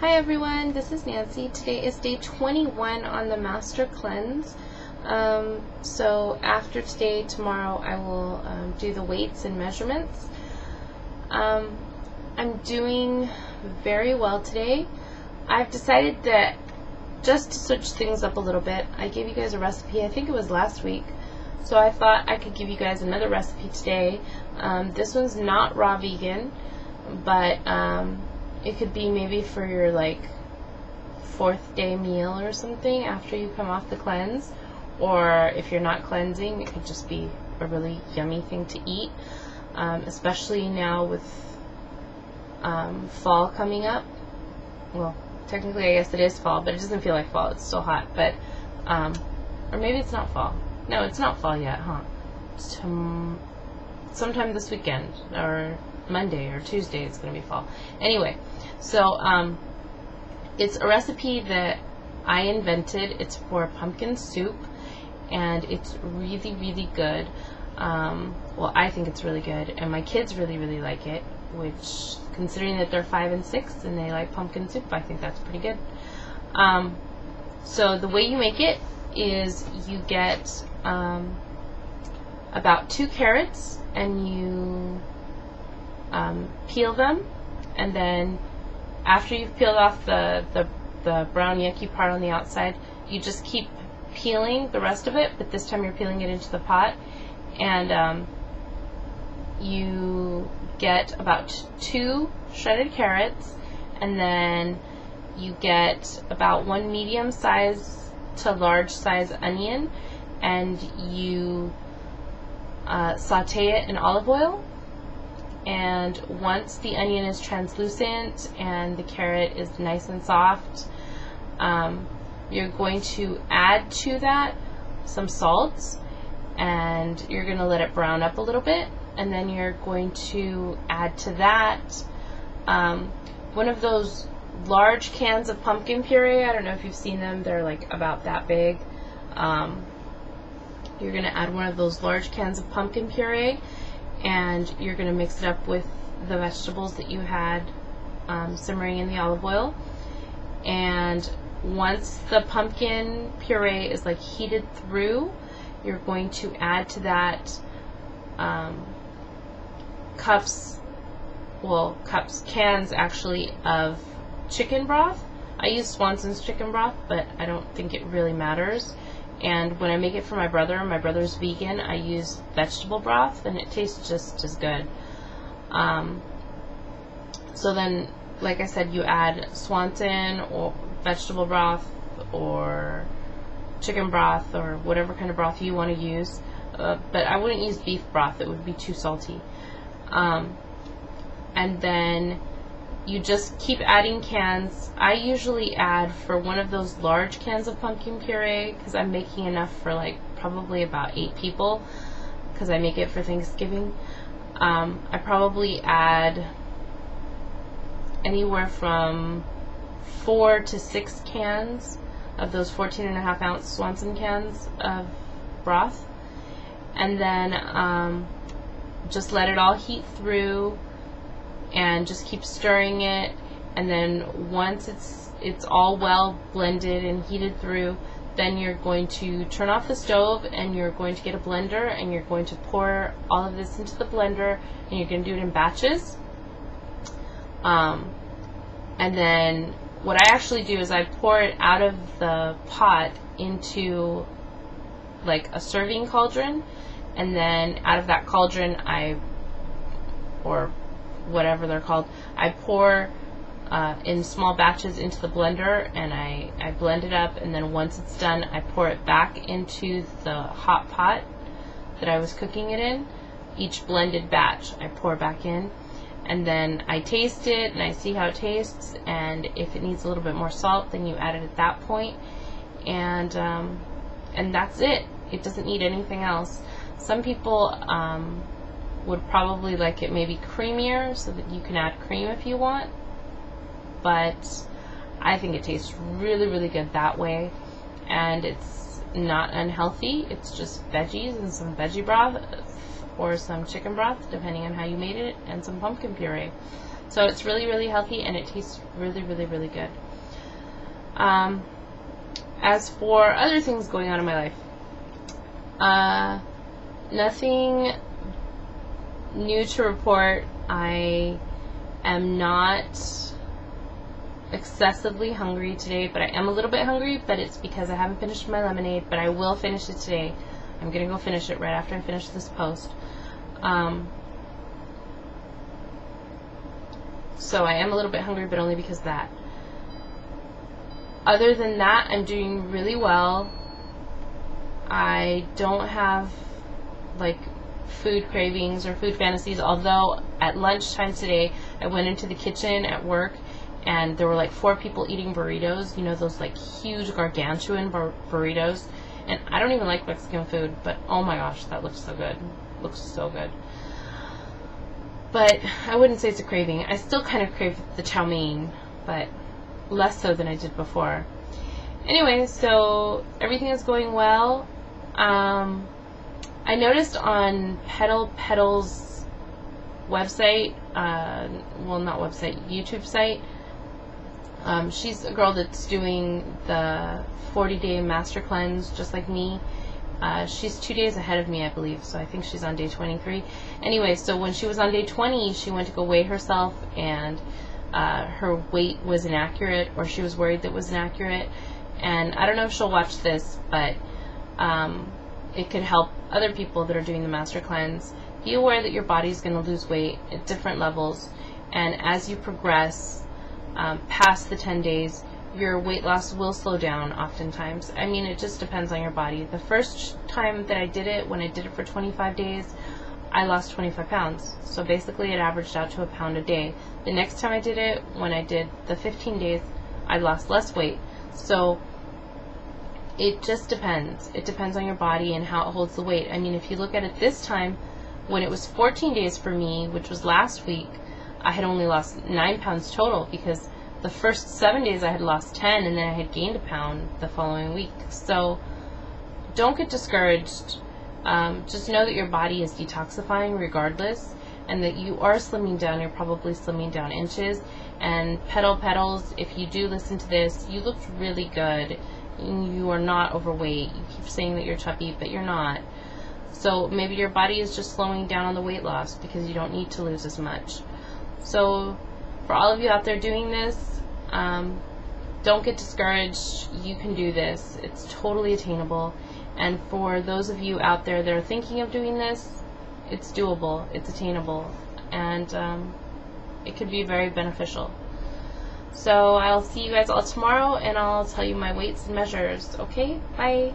Hi everyone, this is Nancy. Today is day 21 on the Master Cleanse. So after today, tomorrow, I will do the weights and measurements. I'm doing very well today. I've decided that just to switch things up a little bit, I gave you guys a recipe, I think it was last week, so I thought I could give you guys another recipe today. This one's not raw vegan, but it could be maybe for your like 4th day meal or something after you come off the cleanse, or if you're not cleansing, it could just be a really yummy thing to eat, especially now with fall coming up. Well, technically I guess it is fall, but it doesn't feel like fall, it's still hot, but or maybe it's not fall. No, it's not fall yet, huh? Sometime this weekend, or Monday or Tuesday, it's going to be fall. Anyway, so it's a recipe that I invented. It's for pumpkin soup, and it's really, really good. Well, I think it's really good, and my kids really, really like it, which, considering that they're 5 and 6 and they like pumpkin soup, I think that's pretty good. So the way you make it is you get about 2 carrots, and you peel them, and then after you've peeled off the brown yucky part on the outside, you just keep peeling the rest of it, but this time you're peeling it into the pot, and you get about 2 shredded carrots, and then you get about 1 medium size to large size onion, and you saute it in olive oil. And once the onion is translucent and the carrot is nice and soft, you're going to add to that some salt, and you're going to let it brown up a little bit, and then you're going to add to that one of those large cans of pumpkin puree. I don't know if you've seen them, they're like about that big. You're going to add one of those large cans of pumpkin puree, and you're going to mix it up with the vegetables that you had simmering in the olive oil. And once the pumpkin puree is like heated through, you're going to add to that cans actually of chicken broth. I use Swanson's chicken broth, but I don't think it really matters. And when I make it for my brother's vegan, I use vegetable broth, and it tastes just as good. So then, like I said, you add Swanson or vegetable broth or chicken broth or whatever kind of broth you want to use. But I wouldn't use beef broth, it would be too salty. And then you just keep adding cans. I usually add, for one of those large cans of pumpkin puree, because I'm making enough for like probably about 8 people, because I make it for Thanksgiving, I probably add anywhere from 4 to 6 cans of those 14.5 ounce Swanson cans of broth, and then just let it all heat through, and just keep stirring it. And then once it's all well blended and heated through, then you're going to turn off the stove, and you're going to get a blender, and you're going to pour all of this into the blender, and you're going to do it in batches. And then what I actually do is I pour it out of the pot into like a serving cauldron, and then out of that cauldron, or whatever they're called, I pour in small batches into the blender, and I blend it up, and then once it's done, I pour it back into the hot pot that I was cooking it in. Each blended batch I pour back in, and then I taste it, and I see how it tastes, and if it needs a little bit more salt, then you add it at that point, and that's it. It doesn't need anything else. Some people would probably like it maybe creamier, so that you can add cream if you want, but I think it tastes really, really good that way, and it's not unhealthy. It's just veggies and some veggie broth or some chicken broth, depending on how you made it, and some pumpkin puree. So it's really, really healthy, and it tastes really, really, really good. As for other things going on in my life, nothing new to report. I am not excessively hungry today, but I am a little bit hungry, but it's because I haven't finished my lemonade, but I will finish it today. I'm going to go finish it right after I finish this post. So I am a little bit hungry, but only because of that. Other than that, I'm doing really well. I don't have like food cravings or food fantasies, although at lunchtime today I went into the kitchen at work and there were like 4 people eating burritos, you know, those like huge gargantuan burritos, and I don't even like Mexican food, but oh my gosh, that looks so good. Looks so good. But I wouldn't say it's a craving. I still kind of crave the chow mein, but less so than I did before. Anyway, so everything is going well. I noticed on Petal's website, well, not website, YouTube site, she's a girl that's doing the 40-day master cleanse just like me. She's 2 days ahead of me, I believe, so I think she's on day 23. Anyway, so when she was on day 20, she went to go weigh herself, and her weight was inaccurate, or she was worried that it was inaccurate. And I don't know if she'll watch this, but it could help other people that are doing the master cleanse. Be aware that your body's going to lose weight at different levels, and as you progress past the 10 days, your weight loss will slow down oftentimes. I mean, it just depends on your body. The first time that I did it, when I did it for 25 days, I lost 25 pounds. So basically it averaged out to a pound a day. The next time I did it, when I did the 15 days, I lost less weight. So it just depends. It depends on your body and how it holds the weight. I mean, if you look at it this time, when it was 14 days for me, which was last week, I had only lost 9 pounds total, because the first 7 days I had lost 10, and then I had gained a pound the following week. So don't get discouraged. Just know that your body is detoxifying regardless, and that you are slimming down. You're probably slimming down inches. And Petals, if you do listen to this, you looked really good. You are not overweight. You keep saying that you're chubby, but you're not. So maybe your body is just slowing down on the weight loss because you don't need to lose as much. So for all of you out there doing this, don't get discouraged. You can do this. It's totally attainable. And for those of you out there that are thinking of doing this, it's doable, it's attainable, and it could be very beneficial. So I'll see you guys all tomorrow, and I'll tell you my weights and measures. Okay? Bye.